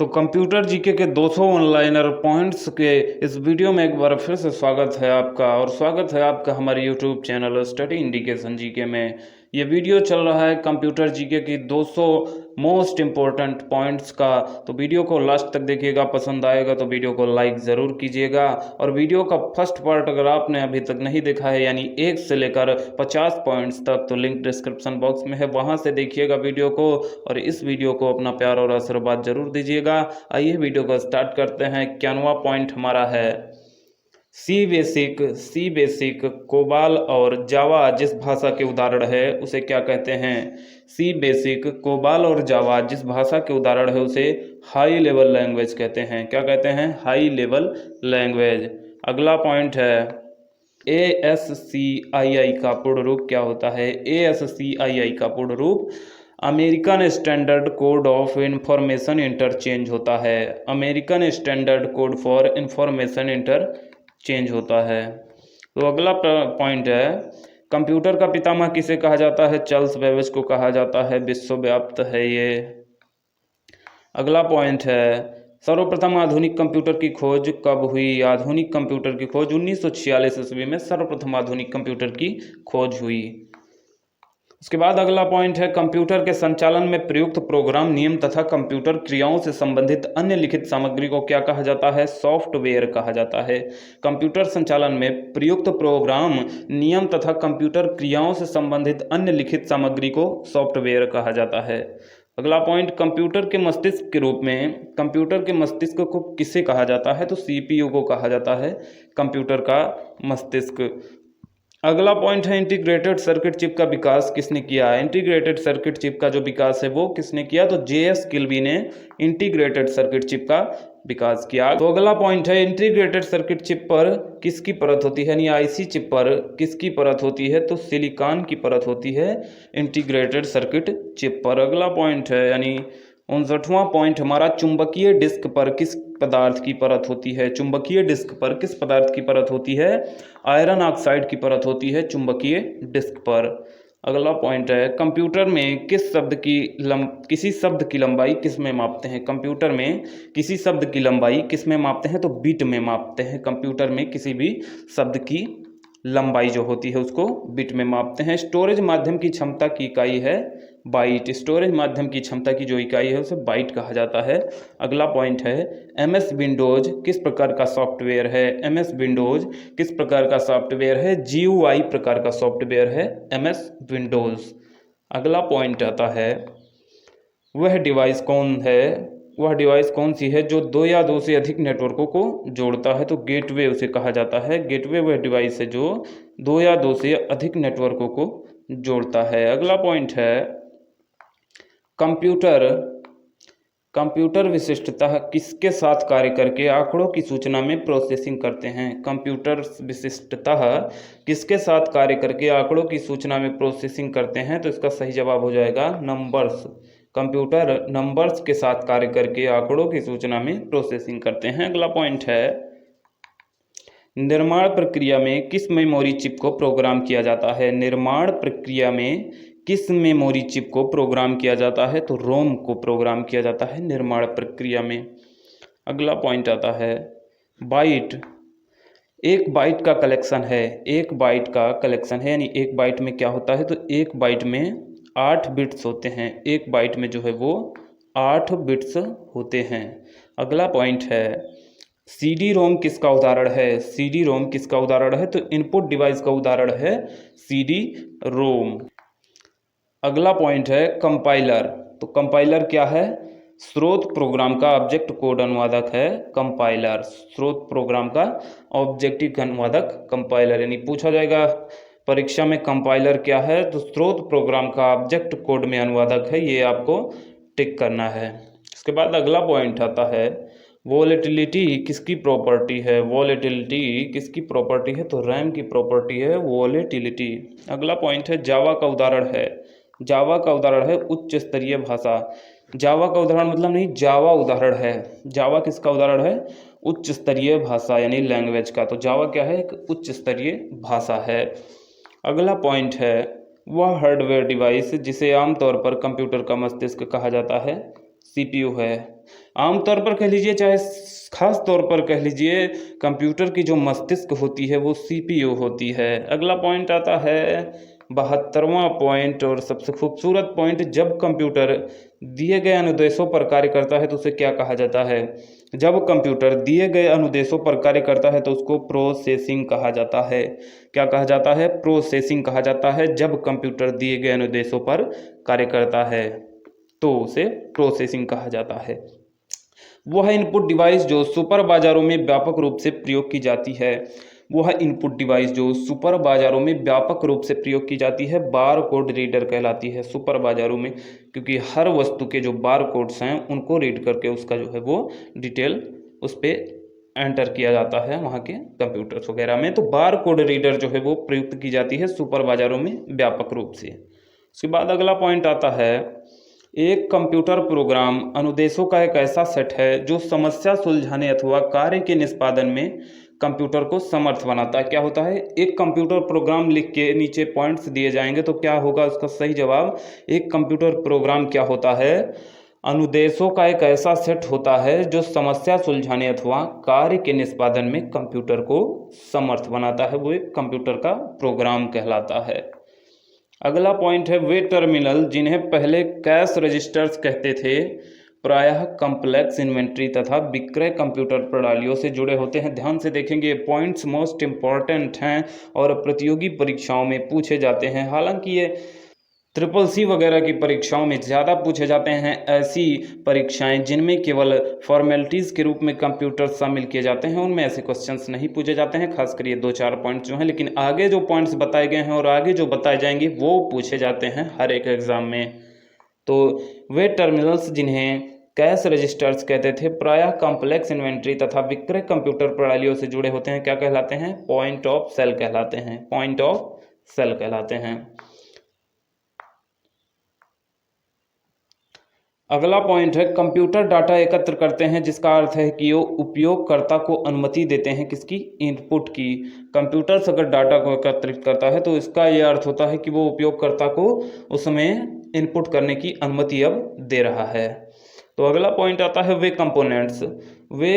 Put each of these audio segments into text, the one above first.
तो computer GK के 200 one-liner points के इस वीडियो में एक बार फिर से स्वागत है आपका, और स्वागत है आपका हमारे YouTube channel study indication GK में। ये वीडियो चल रहा है कंप्यूटर जीके की 200 मोस्ट इम्पोर्टेंट पॉइंट्स का। तो वीडियो को लास्ट तक देखिएगा, पसंद आएगा तो वीडियो को लाइक ज़रूर कीजिएगा। और वीडियो का फर्स्ट पार्ट अगर आपने अभी तक नहीं देखा है, यानी 1 से लेकर 50 पॉइंट्स तक, तो लिंक डिस्क्रिप्शन बॉक्स में है, वहाँ से देखिएगा वीडियो को। और इस वीडियो को अपना प्यार और आशीर्वाद जरूर दीजिएगा। आइए वीडियो को स्टार्ट करते हैं। 91वां पॉइंट हमारा है सी बेसिक कोबाल और जावा जिस भाषा के उदाहरण है उसे क्या कहते हैं? सी बेसिक कोबाल और जावा जिस भाषा के उदाहरण है उसे हाई लेवल लैंग्वेज कहते हैं। क्या कहते हैं? High level language. अगला पॉइंट है ASCII का पूर्ण रूप क्या होता है? ASCII का पूर्ण रूप American standard code of information interchange होता है। American standard code for information interchange होता है। तो अगला पॉइंट है कंप्यूटर का पितामह किसे कहा जाता है? चार्ल्स बेबेज को कहा जाता है। विश्वव्याप्त है ये। अगला पॉइंट है सर्वप्रथम आधुनिक कंप्यूटर की खोज कब हुई? आधुनिक कंप्यूटर की खोज 1946 ईस्वी में सर्वप्रथम आधुनिक कंप्यूटर की खोज हुई। उसके बाद अगला पॉइंट है कंप्यूटर के संचालन में प्रयुक्त प्रोग्राम, नियम तथा कंप्यूटर क्रियाओं से संबंधित अन्य लिखित सामग्री को क्या कहा जाता है? सॉफ्टवेयर कहा जाता है। कंप्यूटर संचालन में प्रयुक्त प्रोग्राम, नियम तथा कंप्यूटर क्रियाओं से संबंधित अन्य लिखित सामग्री को सॉफ्टवेयर कहा जाता है। अगला पॉइंट कंप्यूटर के मस्तिष्क के रूप में कंप्यूटर के मस्तिष्क को किसे कहा जाता है? तो CPU को कहा जाता है कंप्यूटर का मस्तिष्क। अगला पॉइंट है इंटीग्रेटेड सर्किट चिप का विकास किसने किया? इंटीग्रेटेड सर्किट चिप का जो विकास है वो किसने किया? तो JS किल्बी ने इंटीग्रेटेड सर्किट चिप का विकास किया। तो अगला पॉइंट है इंटीग्रेटेड सर्किट चिप पर किसकी परत होती है? यानी IC चिप पर किसकी परत होती है? तो सिलिकॉन की परत होती है इंटीग्रेटेड सर्किट चिप पर। अगला पॉइंट है यानी 59वां पॉइंट हमारा चुंबकीय डिस्क पर किस पदार्थ की परत होती है? चुंबकीय डिस्क पर किस पदार्थ की परत होती है? आयरन ऑक्साइड की परत होती है चुंबकीय डिस्क पर। अगला पॉइंट है कंप्यूटर में किसी शब्द की लंबाई किस में मापते हैं? कंप्यूटर में किसी शब्द की लंबाई किस में मापते हैं? तो बिट में मापते हैं। कंप्यूटर में किसी भी शब्द की लंबाई जो होती है उसको बिट में मापते हैं। स्टोरेज माध्यम की क्षमता की इकाई है बाइट। स्टोरेज माध्यम की क्षमता की जो इकाई है उसे बाइट कहा जाता है। अगला पॉइंट है MS विंडोज किस प्रकार का सॉफ्टवेयर है? MS विंडोज किस प्रकार का सॉफ्टवेयर है? GUI प्रकार का सॉफ्टवेयर है MS विंडोज। अगला पॉइंट आता है वह डिवाइस कौन सी है जो 2 या 2 से अधिक नेटवर्कों को जोड़ता है? तो गेटवे उसे कहा जाता है। गेटवे वह डिवाइस है जो 2 या 2 से अधिक नेटवर्कों को जोड़ता है। अगला पॉइंट है कंप्यूटर विशिष्टतः किसके साथ कार्य करके आंकड़ों की सूचना में प्रोसेसिंग करते हैं? कंप्यूटर विशिष्टतः किसके साथ कार्य करके आंकड़ों की सूचना में प्रोसेसिंग करते हैं? तो इसका सही जवाब हो जाएगा नंबर्स। कंप्यूटर नंबर्स के साथ कार्य करके आंकड़ों की सूचना में प्रोसेसिंग करते हैं। अगला पॉइंट है निर्माण प्रक्रिया में किस मेमोरी चिप को प्रोग्राम किया जाता है? निर्माण प्रक्रिया में किस मेमोरी चिप को प्रोग्राम किया जाता है? तो रोम को प्रोग्राम किया जाता है निर्माण प्रक्रिया में। अगला पॉइंट आता है बाइट एक बाइट का कलेक्शन है। एक बाइट का कलेक्शन है यानी एक बाइट में क्या होता है? तो एक बाइट में 8 बिट्स होते हैं। एक बाइट में जो है वो 8 बिट्स होते हैं। अगला पॉइंट है CD-ROM किसका उदाहरण है? CD-ROM किसका उदाहरण है? तो इनपुट डिवाइस का उदाहरण है CD-ROM। अगला पॉइंट है कंपाइलर। तो कंपाइलर क्या है? स्रोत प्रोग्राम का ऑब्जेक्ट कोड अनुवादक है कंपाइलर। स्रोत प्रोग्राम का ऑब्जेक्टिव अनुवादक कंपाइलर। यानी पूछा जाएगा परीक्षा में कंपाइलर क्या है? तो स्रोत प्रोग्राम का ऑब्जेक्ट कोड में अनुवादक है। ये आपको टिक करना है। इसके बाद अगला पॉइंट आता है वोलेटिलिटी किसकी प्रॉपर्टी है? वोलेटिलिटी किसकी प्रॉपर्टी है? तो रैम की प्रॉपर्टी है वोलेटिलिटी। अगला पॉइंट है जावा का उदाहरण है। जावा का उदाहरण है उच्च स्तरीय भाषा। जावा का उदाहरण मतलब नहीं, जावा उदाहरण है। जावा किसका उदाहरण है? उच्च स्तरीय भाषा यानी लैंग्वेज का। तो जावा क्या है? एक उच्च स्तरीय भाषा है। अगला पॉइंट है वह हार्डवेयर डिवाइस जिसे आमतौर पर कंप्यूटर का मस्तिष्क कहा जाता है CPU है। आमतौर पर कह लीजिए चाहे खास तौर पर कह लीजिए, कंप्यूटर की जो मस्तिष्क होती है वो सीपीयू होती है। अगला पॉइंट आता है 72वां पॉइंट और सबसे खूबसूरत पॉइंट, जब कंप्यूटर दिए गए अनुदेशों पर कार्य करता है तो उसे क्या कहा जाता है? जब कंप्यूटर दिए गए अनुदेशों पर कार्य करता है तो उसको प्रोसेसिंग कहा जाता है। क्या कहा जाता है? प्रोसेसिंग कहा जाता है। जब कंप्यूटर दिए गए अनुदेशों पर कार्य करता है तो उसे प्रोसेसिंग कहा जाता है। वह इनपुट डिवाइस जो सुपर बाजारों में व्यापक रूप से प्रयोग की जाती है, वह इनपुट डिवाइस जो सुपर बाजारों में व्यापक रूप से प्रयोग की जाती है, बार कोड रीडर कहलाती है। सुपर बाजारों में, क्योंकि हर वस्तु के जो बार कोड्स हैं उनको रीड करके उसका जो है वो डिटेल उस पर एंटर किया जाता है वहाँ के कंप्यूटर्स वगैरह में। तो बार कोड रीडर जो है वो प्रयुक्त की जाती है सुपर बाजारों में व्यापक रूप से। उसके बाद अगला पॉइंट आता है, एक कंप्यूटर प्रोग्राम अनुदेशों का एक ऐसा सेट है जो समस्या सुलझाने अथवा कार्य के निष्पादन में कंप्यूटर को समर्थ बनाता है। क्या होता है? एक कंप्यूटर प्रोग्राम लिख के नीचे पॉइंट्स दिए जाएंगे तो क्या होगा उसका सही जवाब? एक कंप्यूटर प्रोग्राम क्या होता है? अनुदेशों का एक ऐसा सेट होता है जो समस्या सुलझाने अथवा कार्य के निष्पादन में कंप्यूटर को समर्थ बनाता है, वो एक कंप्यूटर का प्रोग्राम कहलाता है। अगला पॉइंट है, वे टर्मिनल जिन्हें पहले कैश रजिस्टर्स कहते थे प्रायः कॉम्प्लेक्स इन्वेंट्री तथा विक्रय कंप्यूटर प्रणालियों से जुड़े होते हैं। ध्यान से देखेंगे, ये पॉइंट्स मोस्ट इम्पॉर्टेंट हैं और प्रतियोगी परीक्षाओं में पूछे जाते हैं। हालांकि ये CCC वगैरह की परीक्षाओं में ज़्यादा पूछे जाते हैं। ऐसी परीक्षाएं जिनमें केवल फॉर्मेलिटीज़ के रूप में कंप्यूटर शामिल किए जाते हैं उनमें ऐसे क्वेश्चंस नहीं पूछे जाते हैं, खासकर ये 2-4 पॉइंट्स जो हैं। लेकिन आगे जो पॉइंट्स बताए गए हैं और आगे जो बताए जाएंगे वो पूछे जाते हैं हर एक एग्ज़ाम में। तो वे टर्मिनल्स जिन्हें कैश रजिस्टर्स कहते थे प्रायः कॉम्प्लेक्स इन्वेंट्री तथा विक्रय कंप्यूटर प्रणालियों से जुड़े होते हैं। क्या कहलाते हैं? पॉइंट ऑफ सेल कहलाते हैं। पॉइंट ऑफ सेल कहलाते हैं। अगला पॉइंट है, कंप्यूटर डाटा एकत्र करते हैं, जिसका अर्थ है कि वो उपयोगकर्ता को अनुमति देते हैं किसकी? इनपुट की। कंप्यूटर अगर डाटा को एकत्रित करता है तो इसका यह अर्थ होता है कि वो उपयोगकर्ता को उसमें इनपुट करने की अनुमति अब दे रहा है। तो अगला पॉइंट आता है, वे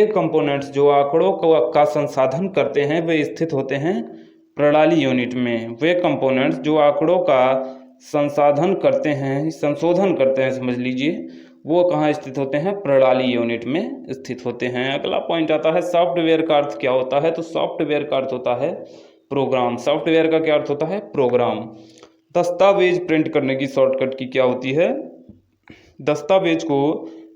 कंपोनेंट्स जो आंकड़ों का संसाधन करते हैं वे स्थित होते हैं प्रणाली यूनिट में। वे कंपोनेंट्स जो आंकड़ों का संशोधन करते हैं समझ लीजिए, वो कहाँ स्थित होते हैं? प्रणाली यूनिट में स्थित होते हैं। अगला पॉइंट आता है, सॉफ्टवेयर का अर्थ क्या होता है? तो सॉफ्टवेयर का अर्थ होता है प्रोग्राम। सॉफ्टवेयर का क्या अर्थ होता है? प्रोग्राम। दस्तावेज प्रिंट करने की शॉर्टकट की क्या होती है? दस्तावेज को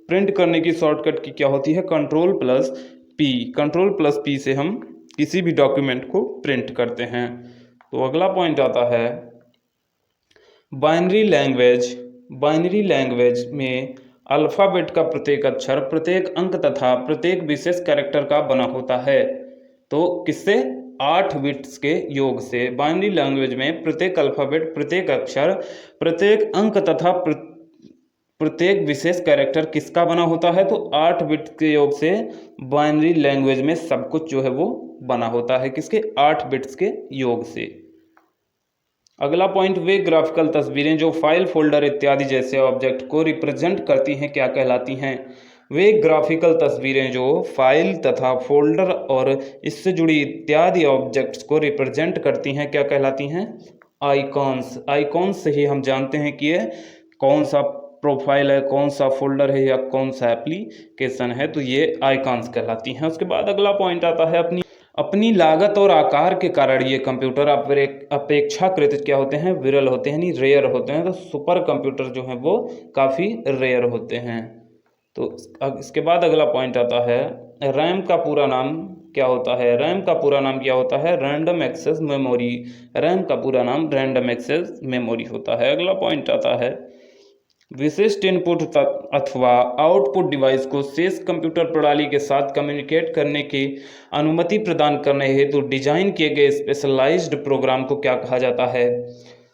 प्रिंट करने की शॉर्टकट की क्या होती है? Ctrl+P। Ctrl+P से हम किसी भी डॉक्यूमेंट को प्रिंट करते हैं। तो अगला पॉइंट आता है, बाइनरी लैंग्वेज में अल्फ़ाबेट का प्रत्येक अक्षर, प्रत्येक अंक तथा प्रत्येक विशेष कैरेक्टर का बना होता है। तो किससे? 8 बिट्स के योग से। बाइनरी लैंग्वेज में प्रत्येक अल्फ़ाबेट, प्रत्येक अक्षर, प्रत्येक अंक तथा प्रत्येक विशेष कैरेक्टर किसका बना होता है? तो 8 बिट्स के योग से बाइनरी लैंग्वेज में सब कुछ जो है वो बना होता है। किसके? 8 बिट्स के योग से। अगला पॉइंट, वे ग्राफिकल तस्वीरें जो फाइल, फोल्डर इत्यादि जैसे ऑब्जेक्ट को रिप्रेजेंट करती हैं क्या कहलाती हैं? वे ग्राफिकल तस्वीरें जो फाइल तथा फोल्डर और इससे जुड़ी इत्यादि ऑब्जेक्ट्स को रिप्रेजेंट करती हैं क्या कहलाती हैं? आइकॉन्स। आइकॉन्स से ही हम जानते हैं कि ये कौन सा प्रोफाइल है, कौन सा फोल्डर है या कौन सा एप्लीकेशन है, तो ये आइकॉन्स कहलाती हैं। उसके बाद अगला पॉइंट आता है, अपनी लागत और आकार के कारण ये कंप्यूटर अपेक्षाकृत क्या होते हैं? विरल होते हैं, नहीं रेयर होते हैं। तो सुपर कंप्यूटर जो हैं वो काफ़ी रेयर होते हैं। तो इसके बाद अगला पॉइंट आता है, रैम का पूरा नाम क्या होता है? रैम का पूरा नाम क्या होता है? Random access memory. रैम का पूरा नाम रैंडम एक्सेस मेमोरी होता है। अगला पॉइंट आता है, विशिष्ट इनपुट अथवा आउटपुट डिवाइस को शेष कंप्यूटर प्रणाली के साथ कम्युनिकेट करने की अनुमति प्रदान करने हेतु डिजाइन किए गए स्पेशलाइज्ड प्रोग्राम को क्या कहा जाता है?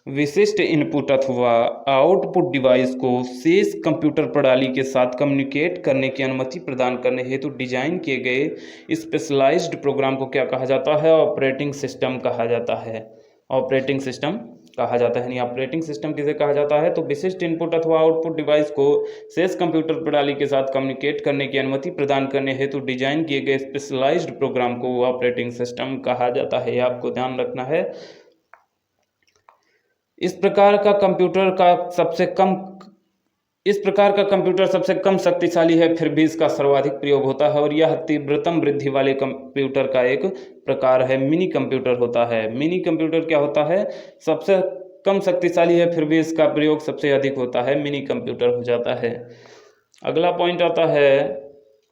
विशिष्ट इनपुट अथवा आउटपुट डिवाइस को शेष कंप्यूटर प्रणाली के साथ कम्युनिकेट करने की अनुमति प्रदान करने हेतु डिजाइन किए गए स्पेशलाइज्ड प्रोग्राम को क्या कहा जाता है? ऑपरेटिंग सिस्टम कहा जाता है। ऑपरेटिंग सिस्टम कहा जाता है, यानी ऑपरेटिंग सिस्टम किसे कहा जाता है? तो विशिष्ट इनपुट अथवा आउटपुट डिवाइस को शेष कंप्यूटर प्रणाली के साथ कम्युनिकेट करने की अनुमति प्रदान करने हेतु डिजाइन किए गए स्पेशलाइज्ड प्रोग्राम को ऑपरेटिंग सिस्टम कहा जाता है। आपको ध्यान रखना है। इस प्रकार का कंप्यूटर सबसे कम शक्तिशाली है, फिर भी इसका सर्वाधिक प्रयोग होता है और यह तीव्रतम वृद्धि वाले कंप्यूटर का एक प्रकार है, मिनी कंप्यूटर होता है। मिनी कंप्यूटर क्या होता है? सबसे कम शक्तिशाली है, फिर भी इसका प्रयोग सबसे अधिक होता है, मिनी कंप्यूटर हो जाता है। अगला पॉइंट आता है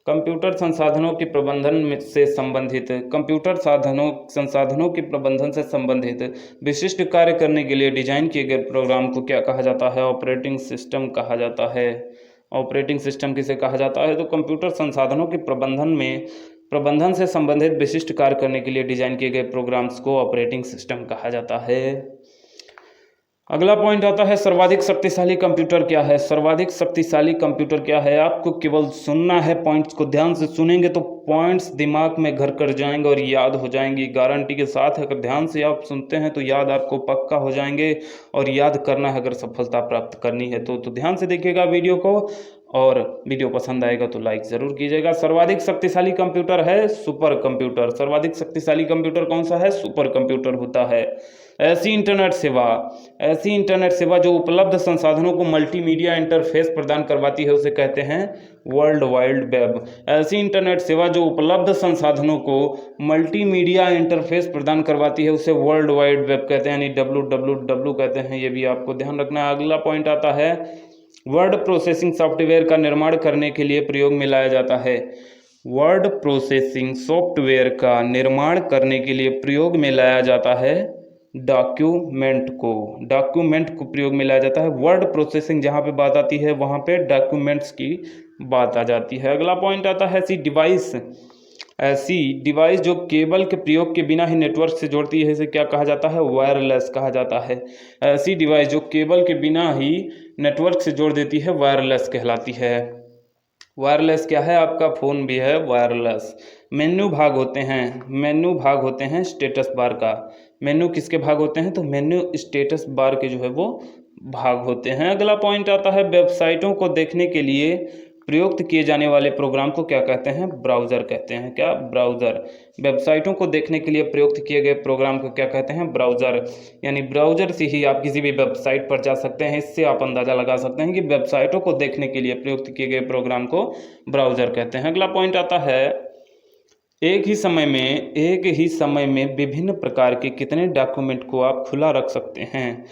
कंप्यूटर संसाधनों के प्रबंधन से संबंधित। कंप्यूटर संसाधनों के प्रबंधन से संबंधित विशिष्ट कार्य करने के लिए डिजाइन किए गए प्रोग्राम को क्या कहा जाता है? ऑपरेटिंग सिस्टम कहा जाता है। ऑपरेटिंग सिस्टम किसे कहा जाता है? तो कंप्यूटर संसाधनों के प्रबंधन से संबंधित विशिष्ट कार्य करने के लिए डिजाइन किए गए प्रोग्राम्स को ऑपरेटिंग सिस्टम कहा जाता है। अगला पॉइंट आता है सर्वाधिक शक्तिशाली कंप्यूटर क्या है? सर्वाधिक शक्तिशाली कंप्यूटर क्या है? आपको केवल सुनना है, पॉइंट्स को ध्यान से सुनेंगे तो पॉइंट्स दिमाग में घर कर जाएंगे और याद हो जाएंगी गारंटी के साथ। अगर ध्यान से आप सुनते हैं तो याद आपको पक्का हो जाएंगे, और याद करना है अगर सफलता प्राप्त करनी है तो ध्यान से देखिएगा वीडियो को, और वीडियो पसंद आएगा तो लाइक ज़रूर कीजिएगा। सर्वाधिक शक्तिशाली कंप्यूटर है सुपर कंप्यूटर। सर्वाधिक शक्तिशाली कंप्यूटर कौन सा है? सुपर कंप्यूटर होता है। ऐसी इंटरनेट सेवा जो उपलब्ध संसाधनों को मल्टीमीडिया इंटरफेस प्रदान करवाती है उसे कहते हैं वर्ल्ड वाइड वेब। ऐसी इंटरनेट सेवा जो उपलब्ध संसाधनों को मल्टीमीडिया इंटरफेस प्रदान करवाती है उसे वर्ल्ड वाइड वेब कहते हैं, यानी WWW कहते हैं। ये भी आपको ध्यान रखना है। अगला पॉइंट आता है वर्ड प्रोसेसिंग सॉफ्टवेयर का निर्माण करने के लिए प्रयोग में लाया जाता है। वर्ड प्रोसेसिंग सॉफ्टवेयर का निर्माण करने के लिए प्रयोग में लाया जाता है डॉक्यूमेंट को प्रयोग में लाया जाता है। वर्ड प्रोसेसिंग जहाँ पे बात आती है वहाँ पे डॉक्यूमेंट्स की बात आ जाती है। अगला पॉइंट आता है ऐसी डिवाइस जो केबल के प्रयोग के बिना ही नेटवर्क से जोड़ती है, इसे क्या कहा जाता है? वायरलेस कहा जाता है। ऐसी डिवाइस जो केबल के बिना ही नेटवर्क से जोड़ देती है वायरलेस कहलाती है। वायरलेस क्या है? आपका फ़ोन भी है वायरलेस। मेन्यू भाग होते हैं स्टेटस बार का। मेन्यू किसके भाग होते हैं? तो मेन्यू स्टेटस बार के जो है वो भाग होते हैं। अगला पॉइंट आता है वेबसाइटों को देखने के लिए प्रयुक्त किए जाने वाले प्रोग्राम को क्या कहते हैं? ब्राउज़र कहते हैं। क्या? ब्राउज़र। वेबसाइटों को देखने के लिए प्रयुक्त किए गए प्रोग्राम को क्या कहते हैं? ब्राउज़र। यानी ब्राउज़र से ही आप किसी भी वेबसाइट पर जा सकते हैं। इससे आप अंदाज़ा लगा सकते हैं कि वेबसाइटों को देखने के लिए प्रयुक्त किए गए प्रोग्राम को ब्राउज़र कहते हैं। अगला पॉइंट आता है एक ही समय में विभिन्न प्रकार के कितने डॉक्यूमेंट को आप खुला रख सकते हैं?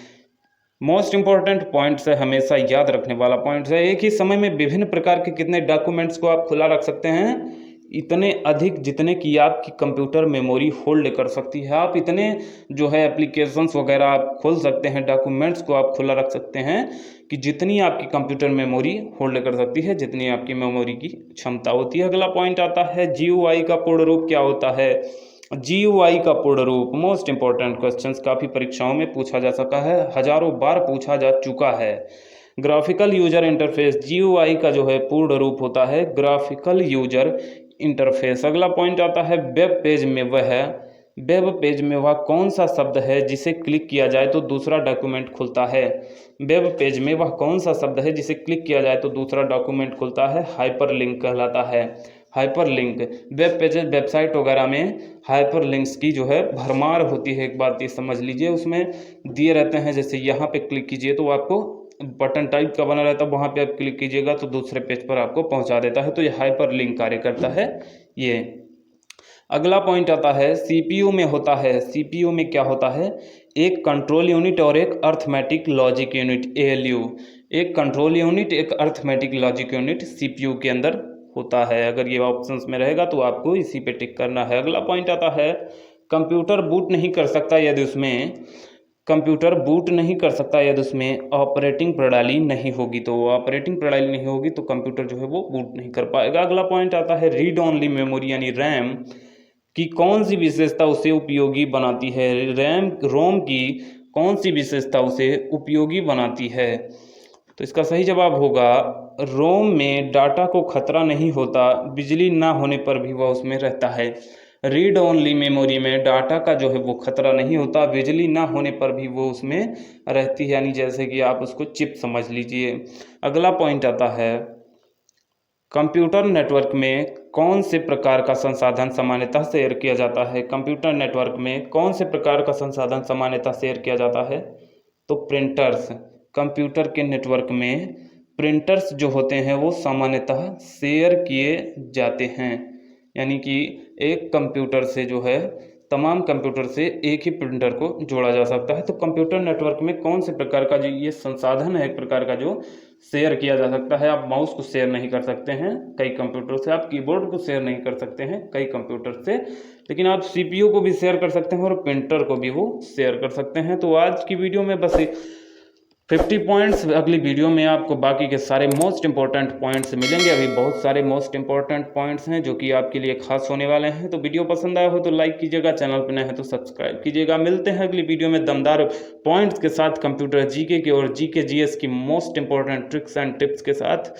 मोस्ट इंपॉर्टेंट पॉइंट्स है, हमेशा याद रखने वाला पॉइंट्स है। एक ही समय में विभिन्न प्रकार के कितने डॉक्यूमेंट्स को आप खुला रख सकते हैं? इतने अधिक जितने की आपकी कंप्यूटर मेमोरी होल्ड कर सकती है। आप इतने जो है एप्लीकेशंस वगैरह आप खोल सकते हैं, डॉक्यूमेंट्स को आप खुला रख सकते हैं कि जितनी आपकी कंप्यूटर मेमोरी होल्ड कर सकती है, जितनी आपकी मेमोरी की क्षमता होती है। अगला पॉइंट आता है GUI का पूर्ण रूप क्या होता है? GUI का पूर्ण रूप मोस्ट इंपॉर्टेंट क्वेश्चंस काफ़ी परीक्षाओं में पूछा जा सका है, हजारों बार पूछा जा चुका है। ग्राफिकल यूजर इंटरफेस GUI का जो है पूर्ण रूप होता है ग्राफिकल यूजर इंटरफेस। अगला पॉइंट आता है वेब पेज में वह कौन सा शब्द है जिसे क्लिक किया जाए तो दूसरा डॉक्यूमेंट खुलता है? वेब पेज में वह कौन सा शब्द है जिसे क्लिक किया जाए तो दूसरा डॉक्यूमेंट खुलता है? हाइपरलिंक कहलाता है। हाइपरलिंक। वेब पेजेस वेबसाइट वगैरह में हाइपरलिंक्स की जो है भरमार होती है, एक बात ये समझ लीजिए। उसमें दिए रहते हैं, जैसे यहाँ पे क्लिक कीजिए तो आपको बटन टाइप का बना रहता है, वहाँ पे आप क्लिक कीजिएगा तो दूसरे पेज पर आपको पहुँचा देता है, तो ये हाइपरलिंक कार्य करता है ये। अगला पॉइंट आता है CPU में होता है। CPU में क्या होता है? एक कंट्रोल यूनिट और एक अर्थमेटिक लॉजिक यूनिट ALU। एक कंट्रोल यूनिट, एक अर्थमेटिक लॉजिक यूनिट CPU के अंदर होता है। अगर ये ऑप्शंस में रहेगा तो आपको इसी पे टिक करना है। अगला पॉइंट आता है कंप्यूटर बूट नहीं कर सकता यदि उसमें ऑपरेटिंग प्रणाली नहीं होगी। तो ऑपरेटिंग प्रणाली नहीं होगी तो कंप्यूटर जो है वो बूट नहीं कर पाएगा। अगला पॉइंट आता है रीड ओनली मेमोरी यानी रैम की कौन सी विशेषता उसे उपयोगी बनाती है? रोम की कौन सी विशेषता उसे उपयोगी बनाती है? तो इसका सही जवाब होगा रोम में डाटा को खतरा नहीं होता, बिजली ना होने पर भी वह उसमें रहता है। रीड ओनली मेमोरी में डाटा का जो है वो खतरा नहीं होता, बिजली ना होने पर भी वो उसमें रहती है, यानी जैसे कि आप उसको चिप समझ लीजिए। अगला पॉइंट आता है, कंप्यूटर नेटवर्क में कौन से प्रकार का संसाधन सामान्यतः शेयर किया जाता है? कंप्यूटर नेटवर्क में कौन से प्रकार का संसाधन सामान्यतः शेयर किया जाता है? तो प्रिंटर्स। कंप्यूटर के नेटवर्क में प्रिंटर्स जो होते हैं वो सामान्यतः शेयर किए जाते हैं, यानी कि एक कंप्यूटर से जो है तमाम कंप्यूटर से एक ही प्रिंटर को जोड़ा जा सकता है। तो कंप्यूटर नेटवर्क में कौन से प्रकार का जो ये संसाधन है एक प्रकार का जो शेयर किया जा सकता है? आप माउस को शेयर नहीं कर सकते हैं कई कंप्यूटर से, आप कीबोर्ड को शेयर नहीं कर सकते हैं कई कंप्यूटर से, लेकिन आप सीपीयू को भी शेयर कर सकते हैं और प्रिंटर को भी वो शेयर कर सकते हैं। तो आज की वीडियो में बस 50 पॉइंट्स, अगली वीडियो में आपको बाकी के सारे मोस्ट इंपॉर्टेंट पॉइंट्स मिलेंगे। अभी बहुत सारे मोस्ट इंपॉर्टेंट पॉइंट्स हैं जो कि आपके लिए खास होने वाले हैं। तो वीडियो पसंद आया हो तो लाइक कीजिएगा, चैनल पर नए हैं तो सब्सक्राइब कीजिएगा। मिलते हैं अगली वीडियो में दमदार पॉइंट्स के साथ, कंप्यूटर जीके के और जीके जीएस की most important tricks and tips के साथ।